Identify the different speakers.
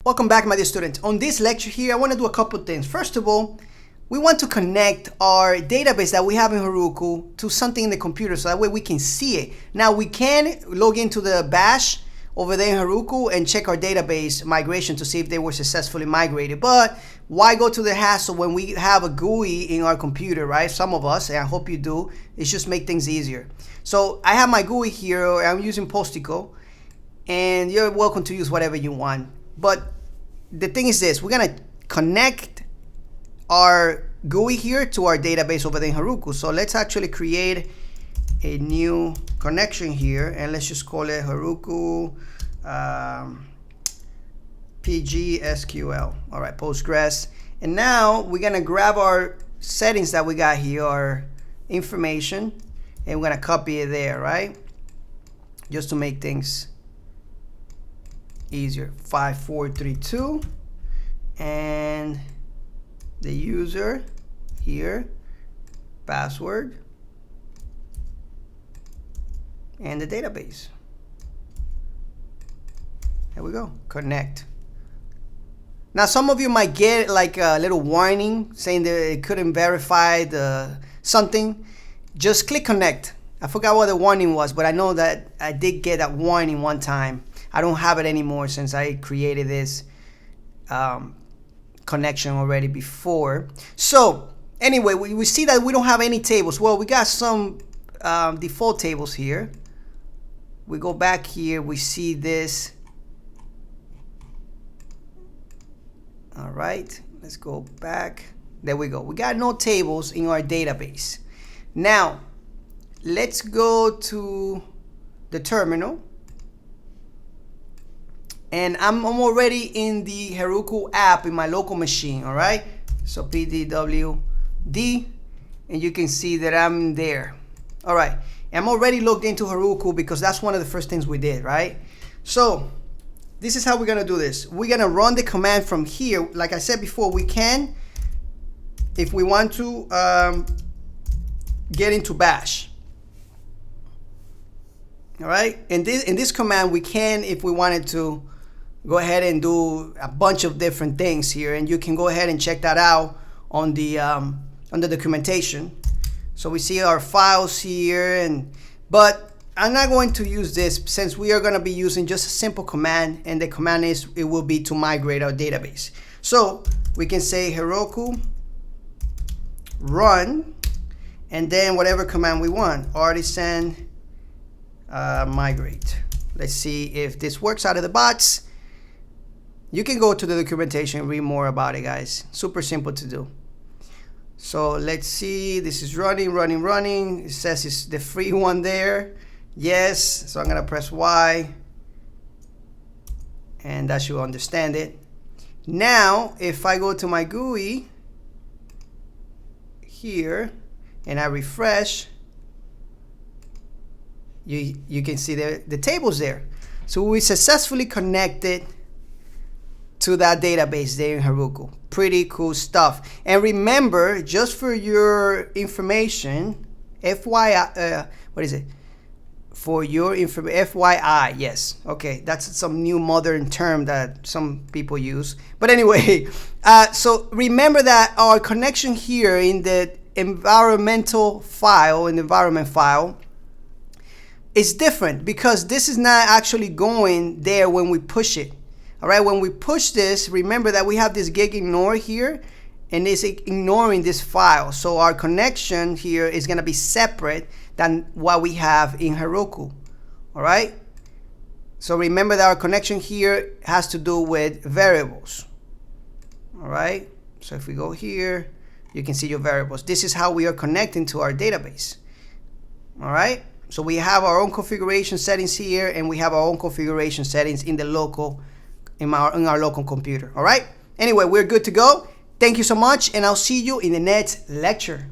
Speaker 1: Welcome back, my dear students. On this lecture here, I want to do a couple things. First of all, we want to connect our database that we have in Heroku to something in the computer so that way we can see it. Now we can log into the bash over there in Heroku and check our database migration to see if they were successfully migrated. But why go to the hassle when we have a GUI in our computer, right? Some of us, and I hope you do, it's just make things easier. So I have my GUI here, I'm using Postico, and you're welcome to use whatever you want. But the thing is this, we're gonna connect our GUI here to our database over there in Heroku. So let's actually create a new connection here, and let's just call it Heroku PGSQL. All right, Postgres. And now we're gonna grab our settings that we got here, our information, and we're gonna copy it there, right? Just to make things easier. 5432, and the user here, password, and the database. There we go, connect. Now some of you might get like a little warning saying that it couldn't verify the something. Just click connect. I forgot what the warning was, but I know that I did get that warning one time. I don't have it anymore since I created this connection already before. So anyway, we see that we don't have any tables. Well, we got some default tables here. We go back here, we see this. All right, let's go back. There we go. We got no tables in our database. Now, let's go to the terminal. And I'm already in the Heroku app in my local machine, all right? So pdwd, and you can see that I'm there. All right, I'm already logged into Heroku because that's one of the first things we did, right? So this is how we're gonna do this. We're gonna run the command from here. Like I said before, we can, if we want to get into bash. All right, in this command, we can, if we wanted to, go ahead and do a bunch of different things here, and you can go ahead and check that out on the documentation. So we see our files here, but I'm not going to use this since we are going to be using just a simple command, and the command is, it will be to migrate our database. So we can say Heroku run, and then whatever command we want, artisan migrate. Let's see if this works out of the box. You can go to the documentation and read more about it, guys. Super simple to do. So let's see, this is running. It says it's the free one there. Yes, so I'm gonna press Y, and that should understand it. Now, if I go to my GUI here, and I refresh, you can see the tables there. So we successfully connected to that database there in Heroku. Pretty cool stuff. And remember, just for your information, FYI, what is it? For your information, FYI, yes. Okay, that's some new modern term that some people use. But anyway, so remember that our connection here in the environmental file, in the environment file, is different because this is not actually going there when we push it. All right, when we push this, remember that we have this gig ignore here, and it's ignoring this file. So our connection here is gonna be separate than what we have in Heroku, all right? So remember that our connection here has to do with variables, all right? So if we go here, you can see your variables. This is how we are connecting to our database, all right? So we have our own configuration settings here, and we have our own configuration settings in the local, in our local computer. All right, anyway, we're good to go. Thank you so much, and I'll see you in the next lecture.